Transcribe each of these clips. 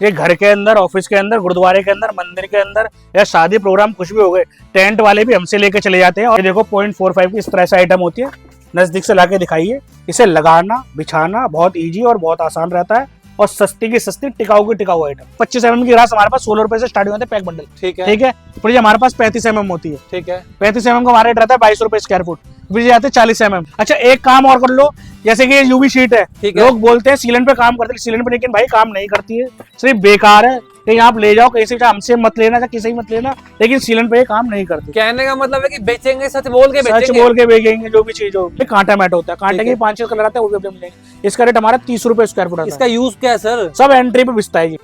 ये घर के अंदर, ऑफिस के अंदर, गुरुद्वारे के अंदर, मंदिर के अंदर या शादी प्रोग्राम कुछ भी हो गए, टेंट वाले भी हमसे लेके चले जाते हैं। और ये देखो 0.45 की इस तरह से आइटम होती है, नजदीक से लाके दिखाइए। इसे लगाना बिछाना बहुत इजी और बहुत आसान रहता है और सस्ती की सस्ती टिकाऊ की टिकाऊ आइटम। 25 mm की ग्रास हमारे पास 16 रुपए से स्टार्टिंग होते हैं पैक बंडल। ठीक है। फिर ये हमारे पास 35 mm होती है। ठीक है। 35 mm का हमारा रेट रहता है 22 रुपए स्क्वायर फुट। फिर ये आते हैं 40 mm। अच्छा, एक काम और कर लो, जैसे कि ये यूवी शीट है, लोग बोलते हैं सीलन पे काम करते हैं, सीलन पे लेकिन भाई काम नहीं करती है, सिर्फ बेकार है। कहीं आप ले जाओ, कहीं से हमसे मत लेना, किसी से मत लेना, लेकिन सीलन पे काम नहीं करती। कहने का मतलब है कि बेचेंगे, सच बोल के बेचेंगे। सच बोल के बेचेंगे जो भी चीज हो। कांटा मैट होता है, कांटे के 5-6 कलर आते हैं, वो भी अपने मिलेंगे। इसका रेट हमारा 30 रुपए स्क्वायर फुट आता है। इसका यूज क्या है सर? सब एंट्री पे बिकता है जी।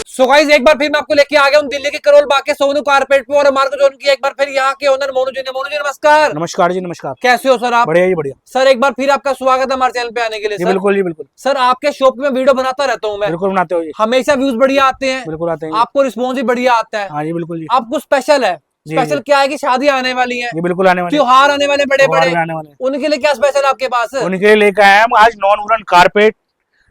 सो गाइस, एक बार फिर मैं आपको लेके आ गया हूँ दिल्ली के करोल बाग के सोनू कारपेट पे, और हमारे को जो उनकी एक बार फिर यहाँ के ओनर मोनू जी ने। मोनू जी नमस्कार। नमस्कार जी, नमस्कार। कैसे हो सर आप? बढ़िया जी, बढ़िया। सर एक बार फिर आपका स्वागत है हमारे चैनल पे आने के लिए। बिल्कुल जी, बिल्कुल। सर आपके शॉप में वीडियो बनाता रहता हूँ मैं। बिल्कुल बनाते हो जी। हमेशा व्यूज बढ़िया आते हैं। बिल्कुल आते हैं। आपको रिस्पॉन्स भी बढ़िया आता है। हाँ जी, बिल्कुल जी। आपको स्पेशल है। स्पेशल क्या है कि शादी आने वाली है, बिल्कुल आने वाली, त्योहार आने वाले बड़े बड़े आने वाले, उनके लिए क्या स्पेशल है आपके पास? उनके लिए लेकर आए हम आज non wooden carpet,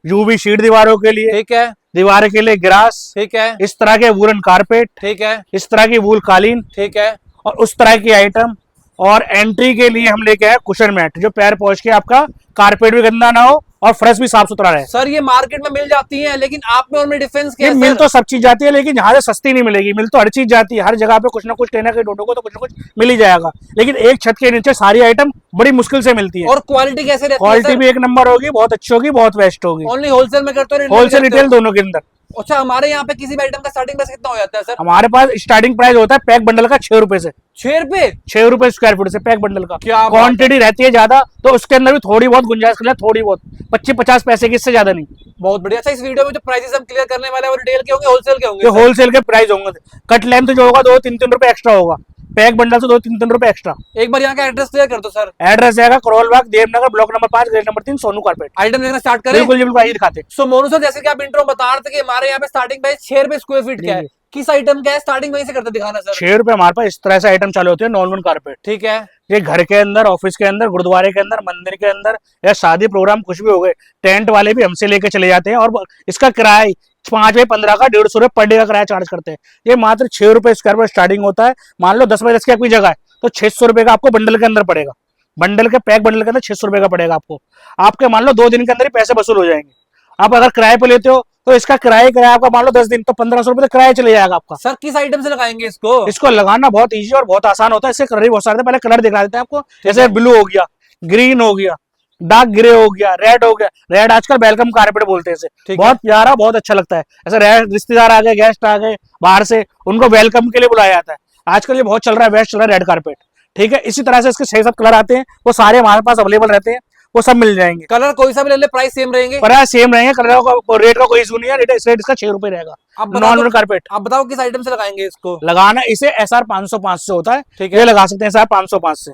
UV sheet दीवारों के लिए। ठीक है। दीवार के लिए ग्रास। ठीक है। इस तरह के वुडन कारपेट। ठीक है। इस तरह की वूल कालीन। ठीक है। और उस तरह की आइटम। और एंट्री के लिए हम लेके आए कुशन मैट, जो पैर पहुंच के आपका कारपेट भी गंदा ना हो और फ्रेश भी साफ सुथरा रहे। सर ये मार्केट में मिल जाती हैं, लेकिन आप में और में डिफरेंस क्या है? मिल तो सब चीज जाती है, लेकिन यहाँ से सस्ती नहीं मिलेगी। मिल तो हर चीज जाती है, हर जगह पे कुछ ना कुछ कहना, ढूंढो को तो कुछ ना कुछ मिल ही जाएगा, लेकिन एक छत के नीचे सारी आइटम बड़ी मुश्किल से मिलती है। और क्वालिटी कैसे रहती है? क्वालिटी भी एक नंबर होगी, बहुत अच्छी होगी, बहुत बेस्ट होगी। ओनली होलसेल में करते हो? होलसेल रिटेल दोनों के अंदर। अच्छा, हमारे यहाँ पे किसी भी आइटम का स्टार्टिंग प्राइस कितना हो जाता है सर? हमारे पास स्टार्टिंग प्राइस होता है पैक बंडल का 6 रुपए से। 6 रुपए? 6 रुपए स्क्वायर फुट से पैक बंडल का। क्या क्वांटिटी रहती है ज्यादा, तो उसके अंदर भी थोड़ी बहुत गुंजाइश कर ले, थोड़ी बहुत 25-50 पैसे की, इससे ज्यादा नहीं। बहुत बढ़िया। अच्छा, इस वीडियो में जो प्राइसेस हम क्लियर करने वाले हैं वो रिटेल के होंगे, होलसेल के होंगे? होलसेल के प्राइस होंगे। कट लेंथ जो होगा 2-3 रुपए एक्स्ट्रा होगा, पैक बंडल से 2-3 रुपए एक्स्ट्रा। एक बार यहाँ का एड्रेस क्लियर कर दो सर। एड्रेस है Karol Bagh, Devnagar, block number 5, gate number 3, Sonu carpet. Item देखना स्टार्ट करें? बिल्कुल बिल्कुल, आइए दिखाते। सो मोनू सर, जैसे कि आप इंट्रो बता रहे थे कि हमारे यहाँ पे स्टार्टिंग प्राइस 6 रुपए स्क्वायर फीट का है, किस आइटम का है? स्टार्टिंग वहीं से करते दिखाना सर। 6 रुपए हमारे पास इस तरह से आइटम चालू होते हैं, नॉन वुडन कारपेट। ठीक है। ये घर के अंदर, ऑफिस के अंदर, गुरुद्वारे के अंदर, मंदिर के अंदर या शादी प्रोग्राम कुछ भी हो गए, टेंट वाले भी हमसे लेके चले जाते हैं। और इसका किराया 5 बाई 15 का 150 रुपए पर डे का किराया चार्ज करते हैं। ये मात्र 6 रुपए स्क्वायर फुट स्टार्टिंग होता है। मान लो 10 बाई 10 की आपकी जगह है तो 600 रुपए का आपको बंडल के अंदर पड़ेगा। बंडल के पैक बंडल के अंदर 600 रुपए का पड़ेगा आपको। आपके मान लो 2 दिन के अंदर ही पैसे वसूल हो जाएंगे। आप अगर किराए पे लेते हो तो इसका किराया आपका मान लो 10 दिन, तो 1500 रुपए किराया चले जाएगा आपका। सर किस आइटम से लगाएंगे इसको? इसको लगाना बहुत इजी और बहुत आसान होता है। इसके कलर भी बहुत सारे, पहले कलर दिखा देते हैं आपको। जैसे ब्लू हो गया, ग्रीन हो गया, डार्क ग्रे हो गया, रेड हो गया। रेड आजकल वेलकम कारपेट बोलते हैं इसे, बहुत प्यारा, बहुत अच्छा लगता है। ऐसे रेड रिश्तेदार आ गए, गेस्ट आ गए बाहर से, उनको वेलकम के लिए बुलाया जाता है। आजकल ये बहुत चल रहा है, बेस्ट चल रहा है रेड कारपेट। ठीक है। इसी तरह से इसके 6-7 कलर आते हैं, वो सारे हमारे पास अवेलेबल रहते हैं, वो सब मिल जाएंगे। कलर कोई सा भी ले ले, प्राइस सेम रहेंगे? प्राइस सेम रहेंगे, कलर का रेट का कोई इशू नहीं है। रेट इसका 6 रुपए रहेगा, नॉन वुडन कारपेट। आप बताओ किस आइटम से लगाएंगे इसको? लगाना इसे SR 505 से होता है। ठीक है। ये लगा सकते हैं SR 505 से।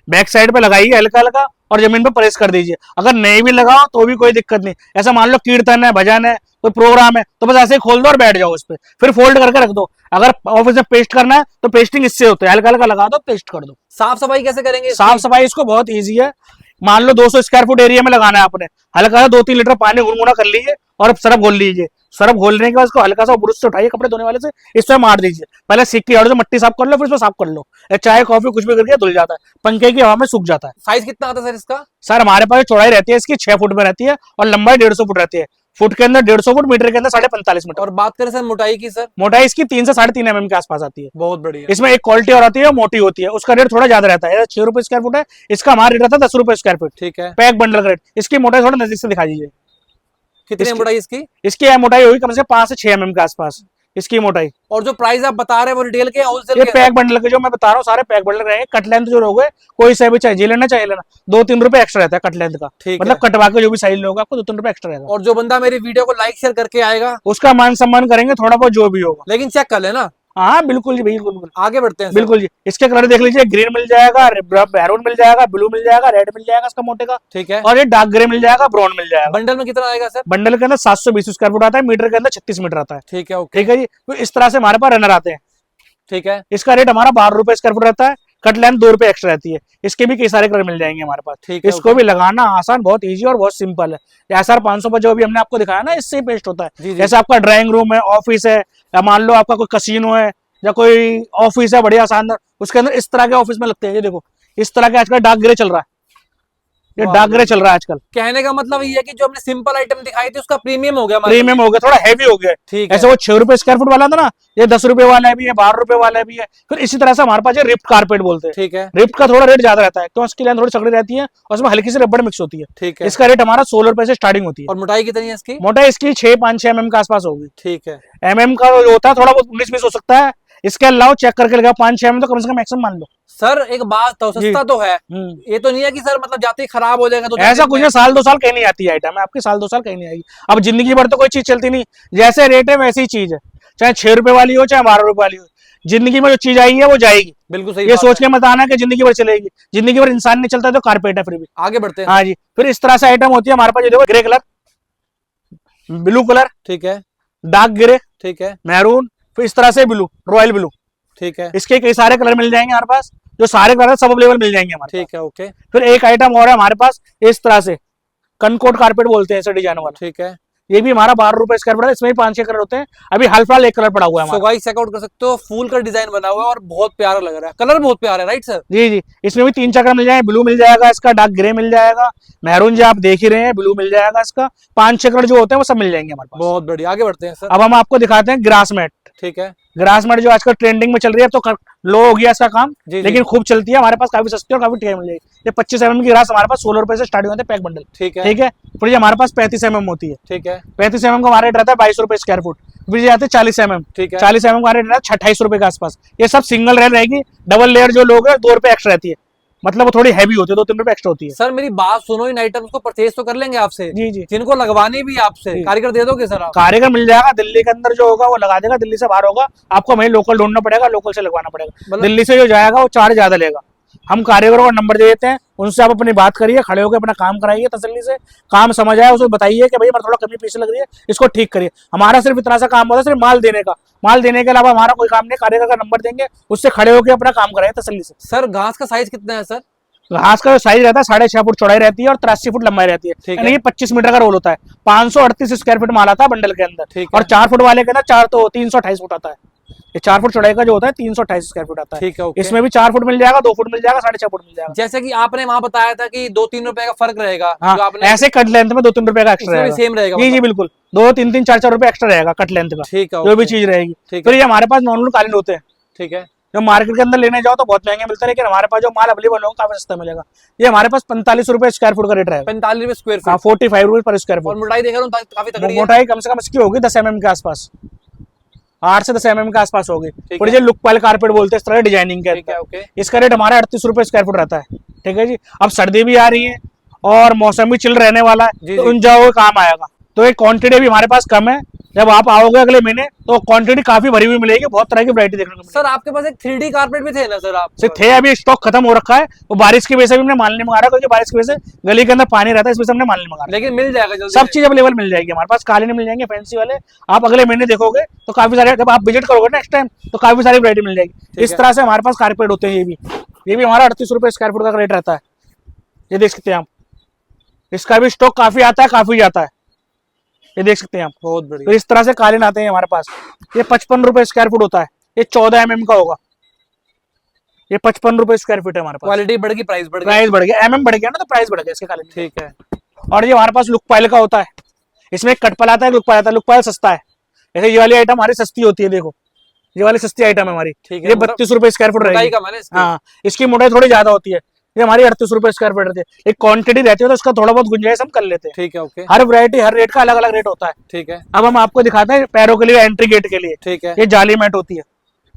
बैक साइड पे लगाइए हल्का हल्का और जमीन पे प्रेस कर दीजिए। अगर नहीं भी लगाओ तो भी कोई दिक्कत नहीं। ऐसा मान लो कीर्तन है, भजन है, कोई प्रोग्राम है, तो बस ऐसे ही खोल दो और बैठ जाओ उस पर, फिर फोल्ड करके रख दो। अगर ऑफिस में पेस्ट करना है तो पेस्टिंग इससे होता है, हल्का हल्का लगा दो, पेस्ट कर दो। साफ सफाई कैसे करेंगे? साफ सफाई इसको बहुत ईजी है। मान लो 200 स्क्वायर फुट एरिया में लगाना है आपने, हल्का सा 2-3 लीटर पानी गुनगुना कर लीजिए और सरफ घोल लीजिए। सरफ घोलने के बाद इसको हल्का सा ब्रश से उठाइए, कपड़े धोने वाले से इस पे मार दीजिए। पहले सिक्की और से मट्टी साफ कर लो, फिर इसको साफ कर लो। चाय कॉफी कुछ भी करके धुल जाता है, पंखे की हवा में सूख जाता है। साइज कितना आता है सर इसका? सर हमारे पास चौड़ाई रहती है इसकी 6 फुट में रहती है और लंबाई 150 फुट रहती है। फुट के अंदर 150 फुट, मीटर के अंदर 45.5 मीटर। और बात करें सर मोटाई की? सर मोटाई इसकी 3 से 3.5 mm के आसपास आती है। बहुत बढ़िया। इसमें एक क्वालिटी और आती है, मोटी होती है, उसका रेट थोड़ा ज्यादा रहता है। 6 रुपए स्क्वायर फुट है, इसका हमारा रेट रहता है 10 रुपए स्क्वायर फुट। ठीक है। पैक बंडल का रेट। इसकी मोटाई थोड़ा नजदीक से दिखा दीजिए। कितनी मोटाई इसकी? इसकी मोटाई होगी कम से कम 5 से 6 mm के आसपास इसकी मोटाई। और जो प्राइस आप बता रहे हैं वो रिटेल के होलसेल ये पैक बंडल के जो मैं बता रहा हूँ सारे पैक बंडल रहेंगे। कट लेंथ जो होगा कोई सा भी चाहिए लेना, चाहिए लेना, 2-3 रुपए एक्स्ट्रा रहता है कट लेंथ का। मतलब कटवा के जो भी साइज लोगे आपको 2-3 रुपए एक्स्ट्रा रहेगा। और जो बंदा मेरी वीडियो को लाइक शेयर करके आएगा उसका मान सम्मान करेंगे थोड़ा बहुत जो भी होगा, लेकिन चेक कर लेना। हाँ बिल्कुल जी, बिल्कुल। आगे बढ़ते हैं बिल्कुल जी। इसके कलर देख लीजिए, ग्रीन मिल जाएगा, मैरून मिल जाएगा, ब्लू मिल जाएगा, रेड मिल जाएगा इसका मोटे का। ठीक है। और ये डार्क ग्रे मिल जाएगा, ब्राउन मिल जाएगा। बंडल में कितना आएगा सर? बंडल के अंदर 720 स्क्वायर फुट आता है, मीटर के अंदर 36 मीटर आता है। ठीक है। ठीक है जी। तो इस तरह से हमारे पास रनर आते हैं। ठीक है। इसका रेट हमारा 12 रुपए स्क्वायर फुट रहता है। कट लेंथ 2 रुपए एक्स्ट्रा रहती है। इसके भी कई सारे कलर मिल जाएंगे हमारे पास। ठीक है, इसको भी लगाना आसान, बहुत इजी और बहुत सिंपल है। SR 500 पर जो अभी हमने आपको दिखाया ना, इससे ही पेस्ट होता जी, है। जी। जैसे आपका ड्राइंग रूम है, ऑफिस है, या मान लो आपका कोई कसिनो है या कोई ऑफिस है बढ़िया शानदार, उसके अंदर इस तरह के ऑफिस में लगते हैं। ये देखो इस तरह के आजकल डार्क ग्रे चल रहा है, ये डार्क ग्रे चल रहा है आजकल। कहने का मतलब ये है कि जो हमने सिंपल आइटम दिखाई थी उसका प्रीमियम हो गया, प्रीमियम हो गया, थोड़ा हैवी हो गया। ठीक है। ऐसे वो 6 रुपए स्क्वायर फुट वाला था ना, ये 10 रुपए वाला भी है, 12 रुपए वाला भी है। फिर इसी तरह से हमारे पास रिप्ट कारपेट बोलते हैं। ठीक है, रिप्ट का थोड़ा रेट ज्यादा रहता है, क्यों? उसकी लाइन थोड़ी चकड़ी रहती है और उसमें हल्की सी रबड़ मिक्स होती है। ठीक है। इसका रेट हमारा 16 रुपए से स्टार्टिंग होती है। और मोटाई कितनी है इसकी? मोटाई इसकी 6-5-6 mm के आसपास होगी। ठीक है। mm का जो होता है थोड़ा बहुत 19-20 हो सकता है। इसके अलावा चेक करके लगा 5-6 mm तो कम से कम मैक्सिमम मान लो। सर एक बात तो, सस्ता तो है, ये तो नहीं है कि सर मतलब जाते ही खराब हो जाएगा तो ऐसा कुछ नहीं, साल 2 साल कहीं नहीं आती है आइटम, आपकी साल 2 साल कहीं नहीं आएगी। अब जिंदगी भर तो कोई चीज चलती नहीं, जैसे रेट है वैसी ही चीज है, चाहे 6 रुपए वाली हो चाहे 12 रुपए वाली हो, जिंदगी में जो चीज आई है वो जाएगी। बिल्कुल सही ये बात सोच है। के मत आना कि जिंदगी भर चलेगी, जिंदगी भर इंसान नहीं चलता तो कारपेट है फिर भी। आगे बढ़ते हैं। हाँ जी, फिर इस तरह से आइटम होती है हमारे पास। ये देखो ग्रे कलर, ब्लू कलर, ठीक है, डार्क ग्रे, ठीक है, मैरून, फिर इस तरह से ब्लू, रॉयल ब्लू। ठीक है, इसके कई सारे कलर मिल जाएंगे हमारे पास, जो सारे कलर सब अवेलेबल मिल जाएंगे हमारे ठीक है, ओके, पास। फिर एक आइटम और है हमारे पास इस तरह से, कनकोट कारपेट बोलते हैं ऐसे डिजाइन वाला। ठीक है। ये भी हमारा 12 रुपए स्क्वायर फुट है, इसमें भी 5-6 कलर होते हैं। अभी हाल फिलहाल एक कलर पड़ा हुआ है सो हमारा। गाइस चेकआउट कर सकते हो, फूल का डिजाइन बना हुआ है और बहुत प्यारा लग रहा है, कलर बहुत प्यारा है, राइट सर? जी जी, इसमें भी 3-4 कलर मिल जाएंगे। ब्लू मिल जाएगा इसका, डार्क ग्रे मिल जाएगा, मैरून जो आप देख ही रहे हैं, ब्लू मिल जाएगा इसका। 5-6 कलर जो होते हैं वो सब मिल जाएंगे हमारे पास। बहुत बढ़िया, आगे बढ़ते हैं सर। अब हम आपको दिखाते हैं ग्रास मैट। ठीक है, ग्रास मैट जो आजकल ट्रेंडिंग में चल रही है, अब तो लो हो गया इसका काम, जी, लेकिन खूब चलती है हमारे पास, काफी सस्ती और काफी ठीक मिल जाएगी। ये 25 mm की ग्रास हमारे पास 16 रुपए से स्टार्टिंग होते हैं पैक बंडल। ठीक है, ठीक है। फिर ये हमारे पास 35 mm होती है। ठीक है, 35 mm का हमारा रेट रहता है 22 रुपए स्क्वायर फुट। फिर ये आते हैं 40 mm। ठीक है, 40 mm का रेट रहता है 28 रुपए के आसपास। ये सब सिंगल रेट रहेगी, डबल लेयर जो लोग है 2 रुपए एक्स्ट्रा रहती है, मतलब वो थोड़ी हैवी होती है, 2-3 रुपए एक्स्ट्रा होती है। सर मेरी बात सुनो, इन आइटम्स को परचेज तो कर लेंगे आपसे, जी जी, जिनको लगवानी भी आपसे जी। कारीगर दे दोगे सर आप? कारीगर मिल जाएगा, दिल्ली के अंदर जो होगा वो लगा देगा, दिल्ली से बाहर होगा आपको वहीं लोकल ढूंढना पड़ेगा, लोकल से लगवाना पड़ेगा। मतलब- दिल्ली से जो जाएगा वो चार्ज ज्यादा लेगा। हम कारीगरों का नंबर दे देते हैं, उनसे आप अपनी बात करिए, खड़े होकर अपना काम कराइए, तसल्ली से काम समझ आए उसको बताइए कि भाई मेरा थोड़ा कमी पीछे लग रही है, इसको ठीक करिए। हमारा सिर्फ इतना सा काम होता है, सिर्फ माल देने का। माल देने के अलावा हमारा कोई काम नहीं। कारीगर का नंबर देंगे, उससे खड़े होकर अपना काम कराइए तसल्ली से। सर घास का साइज कितना है सर? घास का जो साइज रहता है 6.5 फुट चौड़ाई रहती है और 83 फुट लंबाई रहती है, ठीक यानी है। ये 25 मीटर का रोल होता है। 538 स्क्वायर फीट माल आता है बंडल के अंदर। ठीक है। और 4 फुट वाले के अंदर 328 फुट आता है। ये 4 फुट चौड़ाई का जो होता है 328 स्क्वायर फीट आता है। ठीक है, ओके। इसमें भी 4 फुट मिल जाएगा, 2 फुट मिल जाएगा, 6.5 फुट मिल जाएगा। जैसे कि आपने वहां बताया था कि 2-3 रुपए का फर्क रहेगा, जो हाँ, आपने ऐसे कट लेंथ में 2-3 रुपए का एक्स्ट्रा इसमें भी रहेगा। सेम रहेगा जी जी मतलब? बिल्कुल, 2-3 4 रुपए एक्स्ट्रा रहेगा कट लेंथ का, ठीक है, जो भी ओके। चीज रहेगी। ठीक फिर है, ये हमारे पास नॉर्मल कालीन होते हैं, ठीक है, जो मार्केट के अंदर लेने जाओ तो बहुत महंगे मिलते हैं, लेकिन हमारे पास जो माल अवेलेबल होगा काफी सस्ता मिलेगा। ये हमारे पास 45 रुपए स्क्वायर फुट का रेट रहेगा। 45 रुपए स्क्वायर हाँ, फीट। 45 रुपए पर स्क्वायर और फुट। मोटाई देख रहा हूँ काफी तगड़ी है। मोटाई कम से कम इसकी होगी 10 mm के आसपास, 8 से 10 mm के आसपास होगी। ठीक फिर है। ये लुक पाइल कारपेट बोलते हैं इस तरह डिजाइनिंग के ठीक है, अंदर। ओके। इसका रेट हमारा 38 रुपए स्क्वायर फुट रहता है। ठीक है जी। अब सर्दी भी आ रही है और मौसम भी चिल रहने वाला जी, है, तो जी। उन जगहों काम आएगा। तो ये क्वांटिटी भी हमारे पास कम है, जब आप आओगे अगले महीने तो क्वांटिटी काफी भरी हुई मिलेगी, बहुत तरह की वैरायटी देखने को मिलेगी। सर आपके पास एक 3D कारपेट भी थे ना सर? आप सिर्फ थे, अभी स्टॉक खत्म हो रखा है, वो बारिश की वजह से भी हमने माल नहीं मंगा रहा, क्योंकि बारिश की वजह से गली के अंदर पानी रहता है, इस वजह से हमने माल नहीं मंगा रहा। लेकिन मिल जाएगा जल्दी सब से? चीज अवेलेबल मिल जाएगी हमारे पास, कालीन मिल जाएंगे फैंसी वाले। आप अगले महीने देखोगे तो काफी सारे, जब आप विजिट करोगे नेक्स्ट टाइम तो काफी सारी वैरायटी मिल जाएगी। इस है। तरह से हमारे पास कारपेट होते हैं। ये भी हमारा 38 रुपए स्क्वायर फुट का रेट रहता है। ये देख सकते हैं आप, इसका भी स्टॉक काफी आता है, काफी जाता है, ये देख सकते हैं आप। बहुत तो बढ़िया। इस तरह से कालीन आते हैं हमारे पास। ये 55 रुपए स्क्वायर फुट होता है, ये 14 mm का होगा। ये 55 रुपए स्क्वायर फीट है हमारे पास। क्वालिटी बढ़ गई, प्राइस बढ़ गई। प्राइस बढ़ गया, mm बढ़ गया ना, तो प्राइस बढ़ गया इसके कालीन। ठीक है, और ये हमारे पास लुक पाइल का होता है, इसमें एक कट पाल आता है, लुक पाइल आता है। लुक पाइल सस्ता है, जैसे ये वाली आइटम हमारी सस्ती होती है, देखो ये वाली सस्ती आइटम है हमारी। ठीक है। ये 32 रुपए स्क्वायर फुट मोटाई रहेगी। कम है ना इसकी? हाँ, इसकी मोटाई थोड़ी ज्यादा होती है। ये हमारी 38 रुपए स्क्वायर फीट रहती है। एक क्वांटिटी रहती है तो उसका थोड़ा बहुत गुंजाइश हम कर लेते हैं। ठीक है, ओके। हर वैरायटी हर रेट का अलग अलग रेट होता है। ठीक है, अब हम आपको दिखाते हैं पैरों के लिए, एंट्री गेट के लिए। ठीक है, ये जाली मैट होती है।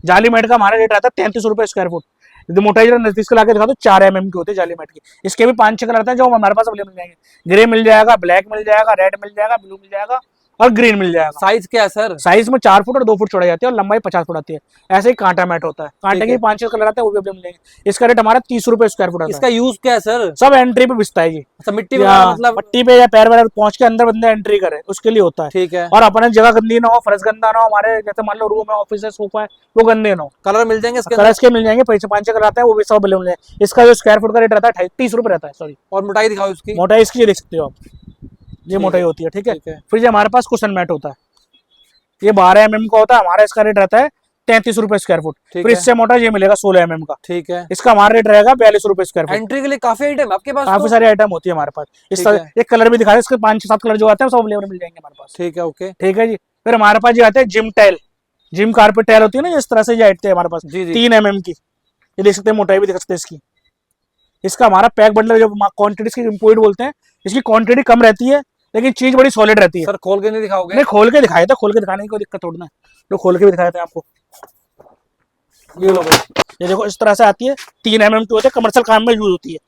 जाली मैट का हमारा रेट आता है 33 रुपए स्क्वायर फुट। यदि मोटाई जरा नजदीक से लाके दिखा तो 4 mm की होती है जाली मैट की। इसके भी 5-6 कलर आते हैं जो हमारे पास अवेलेबल मिल जाएंगे। ग्रे मिल जाएगा, ब्लैक मिल जाएगा, रेड मिल जाएगा, ब्लू मिल जाएगा और ग्रीन मिल जाएगा। साइज क्या है सर? साइज में 4 फुट और 2 फुट चौड़ाई आती है और लंबाई 50 फुट आती है। ऐसे ही कांटा मैट होता है, कांटे के 5-6 कलर आते हैं, वो भी अपने मिलेंगे। इसका रेट हमारा 30 रुपए स्क्वायर फुट आता है। इसका यूज क्या है सर? सब एंट्री पे बिकता है जी। अच्छा, मिट्टी वगैरह मतलब पट्टी पे या पैर वगैरह पहुंच के अंदर बंदा एंट्री करे उसके लिए होता है। ठीक है। और अपने जगह गंदी ना हो, फर्श गंदा ना हो, हमारे जैसे मान लो रूम है, ऑफिस है, सोफा है, वो गंदे ना हो। कलर मिल जाएंगे इसके कलर्स के मिल जाएंगे, 5-6 कलर आता है, वो भी सब मिल जाएंगे। इसका जो स्क्वायर फुट का रेट रहता है 30 रुपए रहता है। सॉरी, और मोटाई दिखाओ इसकी। मोटाई इसकी ये देख सकते हो आप, ये मोटाई होती है। ठीक है। फिर जो हमारे पास कुशन मैट होता है, ये 12 mm का होता है, हमारा इसका रेट रहता है 33 रुपए स्क्वायर फुट। फिर इससे मोटा ये मिलेगा 16 mm का। ठीक है। इसका हमारा रेट रहेगा 42 रुपए स्क्वायर फुट। एंट्री के लिए काफी आइटम आपके पास, काफी सारे आइटम होती है हमारे पास। इसका एक कलर भी दिखा रहे, इसके 5-7 कलर जो आते हैं सब अवेलेबल मिल जाएंगे हमारे पास। ठीक है, ओके। ठीक है जी। फिर हमारे पास ये आते हैं gym tile, gym carpet tile होती है ना, इस तरह से ये आते हैं हमारे पास 3 mm की। ये देख सकते हैं, मोटाई भी देख सकते हैं इसकी। इसका हमारा पैक बंडल जो क्वांटिटी की इम्पोर्ट बोलते हैं, इसकी क्वांटिटी कम रहती है लेकिन चीज बड़ी सॉलिड रहती है। सर खोल के नहीं दिखाओगे? नहीं, खोल के दिखाए थे, खोल के दिखाने की कोई दिक्कत थोड़ी ना, तो खोल के भी दिखाए थे आपको। ये लो भाई, ये देखो इस तरह से आती है, 3 mm की होती है, कमर्शियल काम में यूज होती है।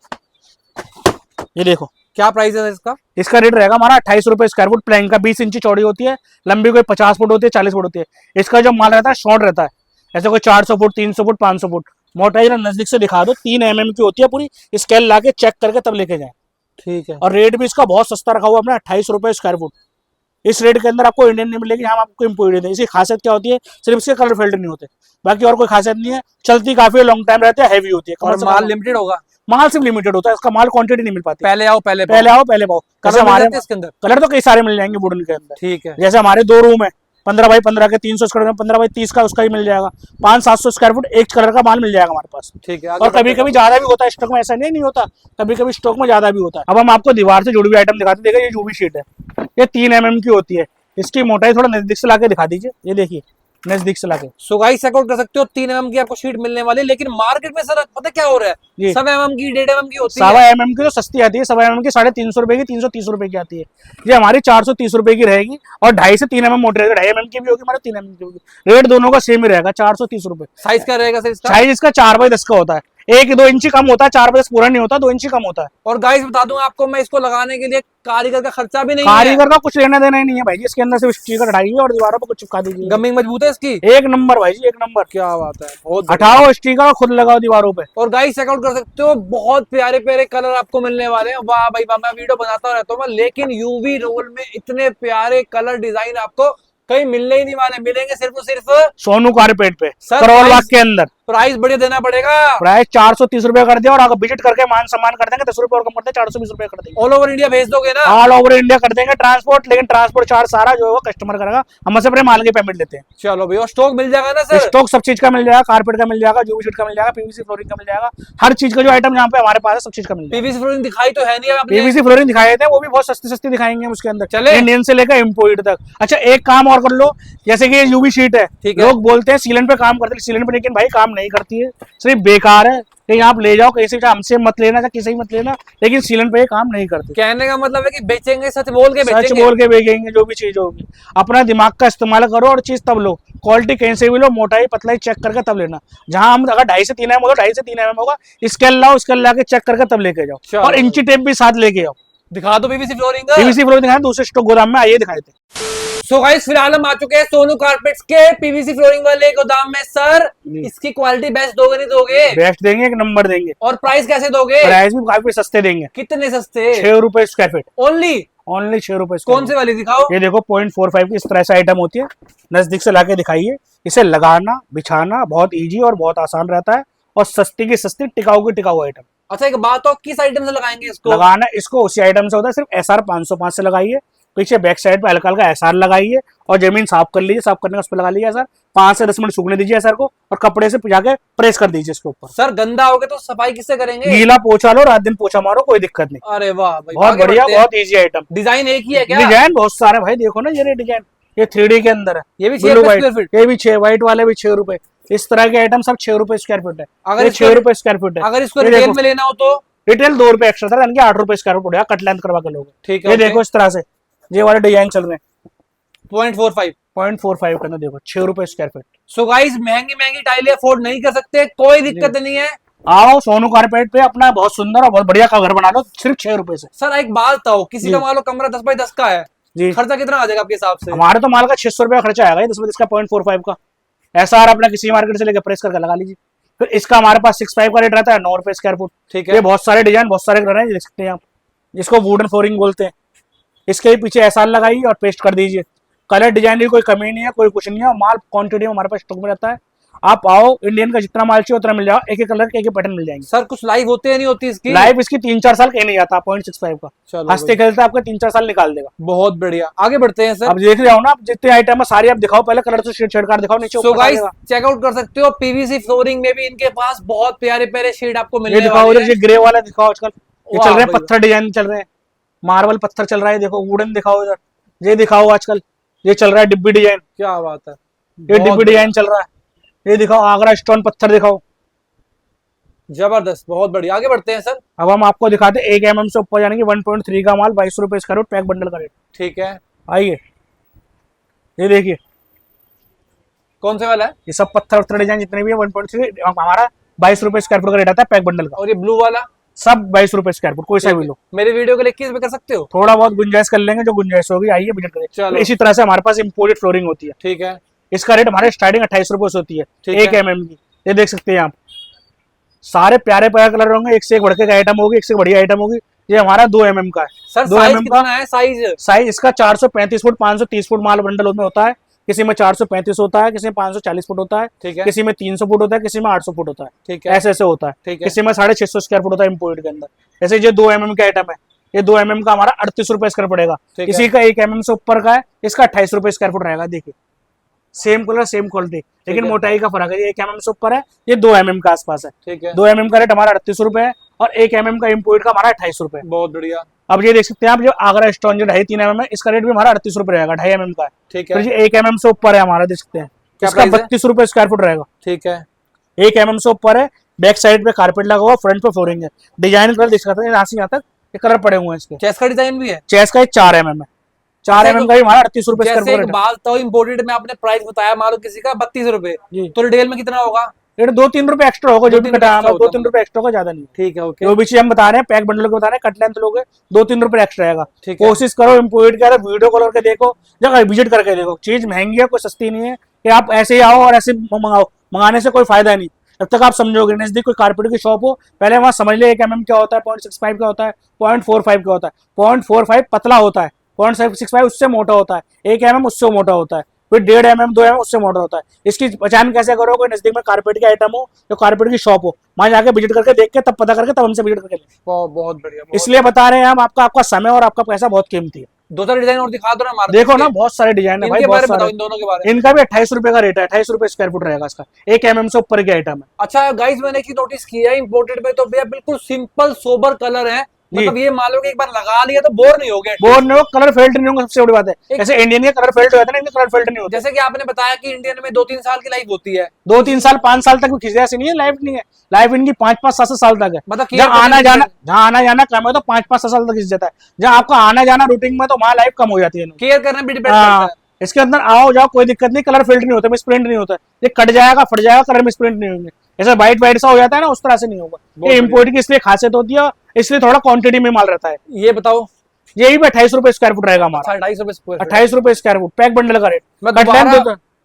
ये देखो क्या प्राइस है इसका? इसका रेट रहेगा हमारा 28 रुपए स्क्वायर फुट। प्लैंक का 20 इंची चौड़ी होती है, लंबी कोई 50 फुट होती है, 40 फुट होती है। इसका जो माल रहता है शॉर्ट रहता है, ऐसे कोई 400 फुट, 300 फुट, 500 फुट। मोटाई ना नजदीक से दिखा दो, 3 mm की होती है पूरी। स्केल ला के चेक करके तब लेके जाए। ठीक है। और रेट भी इसका बहुत सस्ता रखा हुआ है अपना, 28 रुपए स्क्वायर फुट। इस रेट के अंदर आपको इंडियन नहीं मिलेगी, हम आपको इम्पोर्टेड है। इसकी खासियत क्या होती है, सिर्फ इसके कलर फिल्टर नहीं होते, बाकी और कोई खासियत नहीं है। चलती काफी लॉन्ग टाइम रहती है, हैवी होती है। और माल लिमिटेड होगा? माल सिर्फ लिमिटेड होता है, इसका माल क्वांटिटी नहीं मिल पाती। पहले आओ पहले पाओ। कलर हमारे इसके अंदर कलर तो कई सारे मिल जाएंगे वुडन के अंदर। ठीक है। जैसे हमारे 2 रूम है, 15 बाई 15 के, 300 स्क्वायर में 15 बाई 30 का उसका ही मिल जाएगा। 500-700 स्क्वायर फुट एक कलर का माल मिल जाएगा हमारे पास। ठीक है। और कभी कभी ज्यादा भी होता है स्टॉक में, ऐसा नहीं होता, कभी कभी स्टॉक में ज्यादा भी होता है। अब हम आपको दीवार से जुड़ी हुई आइटम दिखाते हैं। देखिए ये यूवी शीट है, ये 3 mm की होती है। इसकी मोटाई थोड़ा नजदीक से लाके दिखा दीजिए, ये देखिए नजदीक से लाके। सो गाइस चेकआउट कर सकते हो, 3 mm की आपको शीट मिलने वाली है। लेकिन मार्केट में सर पता क्या हो रहा है, 1.5 mm की 1.5 mm की होती है। 1.25 mm की तो सस्ती आती है, 1.25 mm की 350 रुपए की, 330 रुपए की आती है। ये हमारी 430 रुपए की रहेगी। और 2.5 से 3 mm मोटी रहेगी, 2.5 mm की भी होगी, हमारे 3 mm की होगी। रेट दोनों का सेम ही रहेगा, 430 रुपए। साइज क्या रहेगा सर इसका? साइज इसका 4x10 का होता है, 1-2 इंची कम होता है, 4x10 पूरा नहीं होता, 2 इंची कम होता है। और गाइस बता दूं आपको, मैं इसको लगाने के लिए कारीगर का खर्चा भी नहीं है। कारीगर का कुछ लेना देना ही नहीं है भाई जी, इसके अंदर सिर्फ स्टिकर हटाइए और दीवारों पर कुछ चिपका दीजिए। गमिंग मजबूत है इसकी, एक नंबर भाई जी, एक नंबर। क्या बात है, बहुत हटाओ स्टिकर और खुद लगाओ दीवारों पे। और गाइस चेकआउट कर सकते हो, बहुत प्यारे प्यारे कलर आपको मिलने वाले हैं। वाह भाई वाह, मैं वीडियो बनाता रहता हूँ लेकिन यूवी रोल में इतने प्यारे कलर डिजाइन आपको कहीं मिलने ही नहीं वाले, मिलेंगे सिर्फ और सिर्फ सोनू कारपेट पे, सर, करोल बाग के अंदर। प्राइस बढ़िया देना पड़ेगा। प्राइस 430 रुपए कर दिया, और अगर विजिट करके मान सम्मान कर देंगे 10 रुपए और कम करते हैं, 420 रुपए कर देंगे। ऑल ओवर इंडिया भेज दोगे ना? ऑल ओवर इंडिया कर देंगे ट्रांसपोर्ट, लेकिन ट्रांसपोर्ट चार्ज सारा जो है कस्टमर करेगा, हम अपने माल की पेमेंट लेते हैं। चलो भैया, स्टॉक मिल जाएगा ना सर? स्टॉक सब चीज का मिल जाएगा, कारपेट का मिल जाएगा, यूवी शीट का मिल जाएगा, पीवीसी फ्लोरिंग का मिल जाएगा, हर चीज का जो आइटम यहाँ पे हमारे पास है सब चीज का मिल जाएगा। पीवीसी फ्लोरिंग दिखाई तो है नहीं आपने? पीवीसी फ्लोरिंग दिखाए थे, वो भी बहुत सस्ती सस्ती दिखाएंगे उसके अंदर, चले इंडियन से लेकर इम्पोर्ट तक। अच्छा एक काम और कर लो, जैसे कि ये यूवी शीट है, लोग बोलते हैं सीलन पे काम करते हैं, सीलन पे लेकिन भाई काम नहीं करती है, सिर्फ बेकार है। कहीं आप ले जाओ, कैसे हमसे मत लेना, किसी मत लेना, लेकिन सीलन पे काम नहीं करते। कहने का मतलब है कि बेचेंगे, सच बोल के बेचेंगे, सच बोल के बेचेंगे। जो भी चीज होगी अपना दिमाग का इस्तेमाल करो और चीज तब लो। क्वालिटी कहीं से भी लो, मोटाई पतलाई चेक करके तब लेना। जहां हम अगर 2.5 से 3 mm होगा, 2.5 से 3 mm होगा, स्केल लाओ, स्केल ला के चेक करके तब लेके जाओ, और इंची टेप भी साथ लेके आओ। दिखा दो पीवीसी फ्लोरिंग। पीवीसी फ्लोरिंग दिखाए, दूसरे स्टॉक गोदाम में आइए दिखाए थे। सो गाइस फिलहाल हम आ चुके हैं सोनू कारपेट्स के पीवीसी फ्लोरिंग वाले गोदाम में। सर इसकी क्वालिटी बेस्ट दोगे नहीं दोगे? बेस्ट देंगे, एक नंबर देंगे। और प्राइस कैसे दोगे? प्राइस भी काफी सस्ते देंगे। कितने सस्ते? 6 रुपए स्क्वायर फीट ओनली 6 रुपए। कौन से वाली दिखाओ? ये देखो 0.45 की इस तरह से आइटम होती है, नजदीक से लाके दिखाइए। इसे लगाना बिछाना बहुत इजी और बहुत आसान रहता है, और सस्ती की सस्ती टिकाऊ की टिकाऊ आइटम। अच्छा एक बात हो, किस आइटम से लगाएंगे इसको? लगाना इसको उसी आइटम से होता है, सिर्फ SR 505 से लगाइए। पीछे बैक साइड पे हल्का हल्का SR लगाइए, और जमीन साफ कर लीजिए, साफ करने का उस पर लगा लीजिए SR। 5 से 10 मिनट सूखने दीजिए SR को, और कपड़े से जाके प्रेस कर दीजिए इसके ऊपर। सर गंदा हो गया तो सफाई किससे करेंगे? गीला पोछा लो, रात दिन पोछा मारो, कोई दिक्कत नहीं। अरे वाह भाई, बहुत बढ़िया, बहुत इजी आइटम। डिजाइन एक ही है क्या? डिजाइन बहुत सारे भाई, देखो ना ये डिजाइन, ये 3D के अंदर है। ये भी 6 रुपए, ये भी 6, व्हाइट वाले भी 6 रुपए। इस तरह के आइटम सब 6 रुपए स्क्वायर फीट है। अगर 6 रुपए स्क्वायर फीट है, अगर इसको रिटेल में लेना हो तो रिटेल 2 रुपए एक्स्ट्रा था, यानी 8 रुपए स्क्वायर फीट पड़ेगा, कट लेंथ करवा के लोगे। ठीक है। ये देखो इस तरह से ये वाले डिजाइन चल रहे हैं 0.45 के अंदर, देखो 6 रुपए स्क्वायर फीट। सो गाइस महंगी महंगी टाइलें अफोर्ड नहीं कर सकते, कोई दिक्कत नहीं है। आओ सोनू कारपेट पे, अपना बहुत सुंदर और बहुत बढ़िया का घर बना लो सिर्फ 6 रुपए से। सर एक बात बताओ, किसी का मान लो कमरा 10 बाई 10 का है, जी खर्चा कितना आ जाएगा आपके हिसाब से? हमारे तो माल का 600 रुपया खर्चा आएगा 10 इसका 0.45 का। ऐसा अपना किसी मार्केट से लेकर प्रेस करके लगा लीजिए। फिर इसका हमारे पास 6.5 का रेट रहता है 9 रुपए स्क्वायर फुट। ठीक है। ये बहुत सारे डिजाइन बहुत सारे कलर हैं, देख सकते हैं आप, जिसको वुडन फ्लोरिंग बोलते हैं। इसके पीछे एसआर लगाइए और पेस्ट कर दीजिए। कलर डिजाइन की कोई कमी नहीं है, कोई कुछ नहीं है, माल क्वांटिटी में हमारे पास स्टॉक में रहता है। आप आओ, इंडियन का जितना माल चाहिए उतना मिल जाओ, एक एक कलर के एक एक पैटर्न मिल जाएंगे। सर कुछ लाइव होते हैं नहीं होती इसकी? लाइव इसकी 3-4 साल कहीं नहीं जाता 0.65 का। चलो हंसते खेलते आपके 3-4 साल निकाल देगा। बहुत बढ़िया, आगे बढ़ते हैं सर। अब देख रहे हो ना, आप जितने आइटम है सारी आप दिखाओ, पहले कलर तो शेड कार्ड दिखाओ, नीचे सो ऊपर गाइस आएगा। चेकआउट कर सकते हो, पीवीसी फ्लोरिंग में भी इनके पास बहुत प्यारे प्यारे शेड आपको ये मिलने दिखाओ, वाले उधर हैं। ये ग्रे वाला दिखाओ, आजकल ये वाह चल रहे हैं भाई। पत्थर डिजाइन चल रहे हैं, मार्बल पत्थर चल रहा है, देखो वुडन दिखाओ इधर, ये दिखाओ आजकल ये चल रहा है डिब्बी डिजाइन, क्या बात है, ये बहुत डिब्बी डिजाइन चल रहा है, ये दिखाओ आगरा स्टोन पत्थर दिखाओ। जबरदस्त, बहुत बढ़िया, आगे बढ़ते हैं सर। अब हम आपको दिखाते हैं 1 mm से ऊपर यानी कि 1.3 का माल 22 रुपए इसका रेट, पैक बंडल का रेट। ठीक है, आइए ये देखिए, कौन से वाला है? ये सब पत्थर डिजाइन जितने भी है 1.3 हमारा 22 रुपए स्क्वायर फुट का रेट आता है पैक बंडल का। और ये ब्लू वाला? सब 22 रुपए स्क्वायर फुट, कोई सा भी लो। मेरे वीडियो के लिए 21 में कर सकते हो? थोड़ा बहुत गुंजाइश कर लेंगे, जो गुंजाइश होगी आइए विजिट करें। चलो। तो इसी तरह से हमारे पास इंपोर्टेड फ्लोरिंग होती है, ठीक है, इसका रेट हमारे स्टार्टिंग 28 रुपए से होती है, ठीक 1 है। mm की। ये देख सकते हैं आप, सारे प्यारे प्यारे कलर होंगे, एक से एक बढ़के का आइटम होगी, एक से बढ़िया आइटम होगी। ये हमारा 2 mm का है। सर 2 साइज mm कितना का है? साइज साइज इसका 435 फुट 530 फुट माल बंडल में होता है, किसी में 435 होता है, किसी में 540 फुट होता है, ठीक है, किसी में 300 फुट होता है, किसी में 800 फुट होता है, ठीक है, ऐसे ऐसे होता है। ठीक है, किसी में 650 स्क्वायर फुट होता है इम्पोर्ट के अंदर। जैसे ये 2 mm का आइटम है, ये 2 mm का हमारा 38 रुपए स्क्वायर पड़ेगा। ठीक है। इसी का 1 mm से ऊपर का है, इसका 28 रुपए स्क्वायर फुट रहेगा। देखिए सेम कलर सेम क्वालिटी, लेकिन है। मोटाई का फर्क है, ये 1 mm से ऊपर है, ये 2 mm का आसपास है। ठीक है, 2 mm का रेट हमारा 38 रुपए है और 1 mm का इम्पोर्ट का हमारा 28 रुपए। बहुत बढ़िया, अब ये देख सकते हैं आप, जो आगरा स्टोन जो 2.5-3 mm है, इसका रेट भी हमारा 38 रुपए रहेगा, 2.5 mm का है। ठीक फिर है, ये 1 mm से ऊपर है हमारा, देख सकते हैं क्या इसका प्राइस है? 32 रुपए स्क्वायर फुट रहेगा। ठीक है, 1 mm से ऊपर है, बैक साइड पे कारपेट लगा हुआ, फ्रंट पे फ्लोरिंग है, डिजाइन कलर देख सकते हैं यहाँ से यहाँ तक ये कलर पड़े हुए हैं इसके। चेस्ट का डिजाइन भी है? चेस्ट का 4 mm है, 4 अच्छा, mm का भी हमारा 38 रुपए स्क्वायर जैसे फुट एक बात तो इम्पोर्टेड में आपने प्राइस बताया, मान लो किसी का 32 रुपए, जी। तो रिटेल में कितना होगा? रेट 2-3 रुपए एक्स्ट्रा होगा, जो भी 2-3 कटा एक्स्ट्रा होगा। 2-3 रुपए एक्स्ट्रा होगा, ज्यादा नहीं। ठीक है, ओके, जो भी चीज हम बता रहे हैं पैक बंडल को बता रहे हैं, कट लेंथ लोगे 2-3 रुपए एक्स्ट्रा आएगा। ठीक है, कोशिश करो इम्पोर्ट के वीडियो कॉल करके देखो, जगह विजिट करके देखो, चीज महंगी है कोई सस्ती नहीं है कि आप ऐसे ही आओ और ऐसे मंगाओ, मंगाने से कोई फायदा नहीं। जब तक आप समझोगे, नजदीक कोई कारपेट की शॉप हो, पहले वहां समझ ले 1 mm क्या होता है, 0.65 का होता है, 0.45 का होता है। 0.45 पतला होता है, 0.65 उससे मोटा होता है, 1 mm उससे मोटा होता है, फिर 1.5 mm 2 mm उससे मोटा होता है। इसकी पहचान कैसे करो? कोई नजदीक में कारपेट के आइटम हो, जो कारपेट की शॉप हो, वहां जाके विजिट करके देख के तब पता करके तब हमसे विजिट करके लें। बहुत बढ़िया, इसलिए बता रहे हैं हम, आपका समय और आपका पैसा बहुत कीमती है। 2 डिजाइन और दिखा दो ना हमारे। देखो ना बहुत सारे डिजाइन है भाई, इनके बहुत बारे में बताओ, सारे। इन दोनों के बारे में। इनका भी 28 रुपए का रेट है, 28 रुपए स्क्वायर फुट रहेगा इसका, 1 mm से ऊपर के आइटम है। अच्छा गाइस, मैंने एक चीज नोटिस किया है इम्पोर्टेड में, तो भैया बिल्कुल सिंपल सोबर कलर है, मतलब ये मान लो कि एक बार लगा लिया तो बोर नहीं हो गया। बोर नहीं हो, कलर फेल्ट नहीं होगा, सबसे बड़ी बात है। जैसे इंडियन के कलर फेल्ट हो जाता है ना, इनके कलर फेल्ट नहीं होता। जैसे कि आपने बताया कि इंडियन में 2-3 साल की लाइफ होती है, 2-3 साल 5 साल तक भी खिंचे ऐसी नहीं है, लाइफ नहीं है, लाइफ इनकी 5-5 7 साल तक है। मतलब जहाँ आना जाना कम है तो 5-5 साल तक खिंच जाता है। जहाँ आपका आना जाना रूटीन में तो वहाँ लाइफ कम हो जाती है। केयर करने भी डिपेंड करता है। इसके अंदर आओ जाओ कोई दिक्कत नहीं, कलर फेल्ट नहीं होता, मिसप्रिंट नहीं होता, ये कट जाएगा फट जाएगा, कलर मिसप्रिंट नहीं होंगे। ऐसा वाइट सा हो जाता है ना, उस तरह से नहीं होगा। ये इम्पोर्ट की इसलिए खासियत होती है, इसलिए थोड़ा क्वांटिटी में माल रहता है। ये बताओ, यही भी 28 रुपए स्क्वायर फुट रहेगा हमारा, 250 रुपए स्क्वायर, 28 रुपए स्क्वायर फुट पैक बंडल का रेट। मैं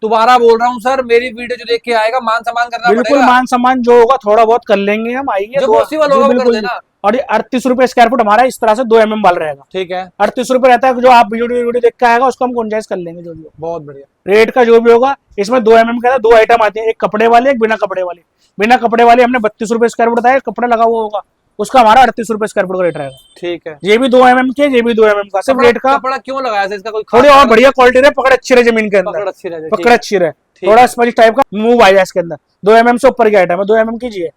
दोबारा बोल रहा हूँ सर, मेरी वीडियो जो देख के आएगा मान सम्मान करना पड़ेगा। बिल्कुल मान सम्मान जो होगा थोड़ा बहुत कर लेंगे हम, आइए जो पॉसिबल होगा वो कर देना। और ये 38 रुपए स्क्वायर फुट हमारा इस तरह से 2 mm वाल रहेगा। ठीक है, 38 रुपए रहता है, जो आप वीडियो देख के आएगा उसको हम गुंजाइश कर लेंगे, जो भी बहुत बढ़िया। रेट का जो भी होगा। इसमें 2 mm का 2 आइटम आते हैं, एक कपड़े वाले एक बिना कपड़े वाले। बिना कपड़े वाले हमने 32 रुपए स्क्वायर फुट बताया, कपड़ा लगा हुआ होगा उसका हमारा 38 रुपए स्क्वायर फुट का रेट रहेगा। ठीक है, ये भी 2 mm के, ये भी 2 mm का। सिर्फ रेट का कपड़ा क्यों लगाया इसका? कोई थोड़ी और बढ़िया क्वालिटी रहे, पकड़ अच्छी रहे जमीन के अंदर, पकड़ अच्छी रहे, पकड़ अच्छी रहे, थोड़ा स्पंज टाइप का मूव आ जाए इसके अंदर। 2 mm से ऊपर की आइटम है, 2 mm की जी है।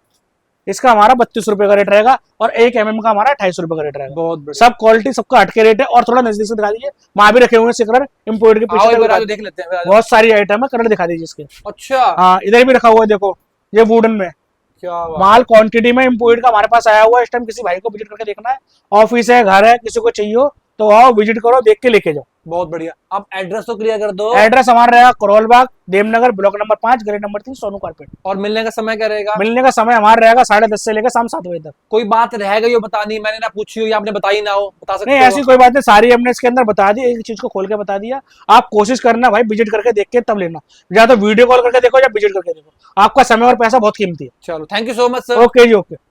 इसका हमारा 32 रुपए का रेट रहेगा और 1 mm का हमारा 28 रुपए का रेट रहेगा। बहुत सब क्वालिटी सबका हटके रेट है। और थोड़ा नजदीक से दिखा दीजिए, वहां भी रखे हुए हैं कलर इम्पोर्ट के पीछे, देख लेते हैं। बहुत सारी आइटम है, कलर दिखा दीजिए इसके। अच्छा, हाँ इधर भी रखा हुआ है, देखो ये वुडन में क्या माल क्वांटिटी में इम्पोर्ट का हमारे पास आया हुआ है। इस टाइम किसी भाई को विजिट करके देखना है, ऑफिस है घर है, किसी को चाहिए हो तो आओ विजिट करो, देख के लेके जाओ। बहुत बढ़िया। अब एड्रेस तो क्लियर कर दो। एड्रेस हमारा रहेगा करोल बाग, देवनगर, ब्लॉक नंबर 5, गली नंबर 3, सोनू कारपेट। और मिलने का समय क्या रहेगा? मिलने का समय हमारा रहेगा 10:30 से लेकर शाम 7 बजे तक। कोई बात रह गई हो बतानी, मैंने ना पूछी हो या आपने बताई ना हो, बता सकते नहीं हो? ऐसी कोई बात नहीं, सारी हमने इसके अंदर बता दी, एक चीज को खोल के बता दिया। आप कोशिश करना भाई, विजिट करके देख के तब लेना, या तो वीडियो कॉल करके देखो या विजिट करके देखो, आपका समय और पैसा बहुत कीमती है। चलो, thank you so much sir. Okay जी, ओके।